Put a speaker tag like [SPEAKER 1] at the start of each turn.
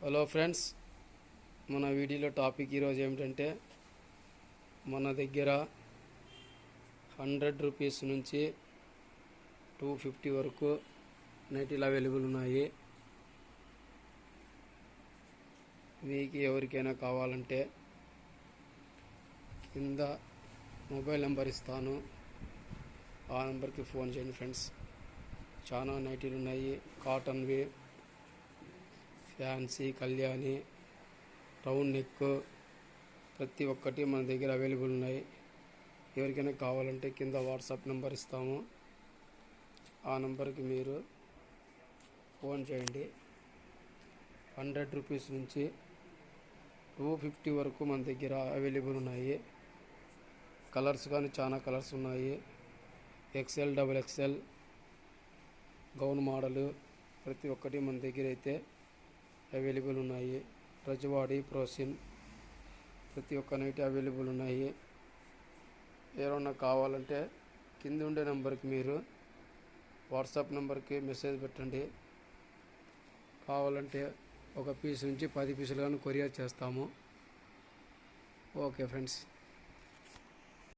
[SPEAKER 1] Hello friends, మన వీడియోలో topic ఈరోజు ఏమిటంటే మన దగ్గర 100 రూపీస్ నుంచి 250 వరకు నైటీలు అవైలబుల్ ఉన్నాయి. మీకు ఎవరికైనా కావాలంటే కింద మొబైల్ నెంబర్ ఇస్తాను, ఆ నెంబర్కి ఫోన్ చేయండి ఫ్రెండ్స్. చాలా నైటీలు ఉన్నాయి. కాటన్వి, ఫ్యాన్సీ, కళ్యాణి, రౌండ్ నెక్ ప్రతి ఒక్కటి మన దగ్గర అవైలబుల్ ఉన్నాయి. ఎవరికైనా కావాలంటే కింద వాట్సాప్ నెంబర్ ఇస్తాము, ఆ నెంబర్కి మీరు ఫోన్ చేయండి. 100 రూపీస్ నుంచి 250 వరకు మన దగ్గర అవైలబుల్ ఉన్నాయి. కలర్స్ కానీ చాలా కలర్స్ ఉన్నాయి. XL, XXL గౌన్ మోడలు ప్రతి ఒక్కటి మన దగ్గర అయితే అవైలబుల్ ఉన్నాయి. రజవాడి, ప్రోసిన్ ప్రతి ఒక్క నైట్ అవైలబుల్ ఉన్నాయి. ఏమన్నా కావాలంటే కింద ఉండే నెంబర్కి మీరు వాట్సాప్ నెంబర్కి మెసేజ్ పెట్టండి. కావాలంటే ఒక పీస్ నుంచి 10 పీసులు కానీ కొరియర్ చేస్తాము. Okay friends.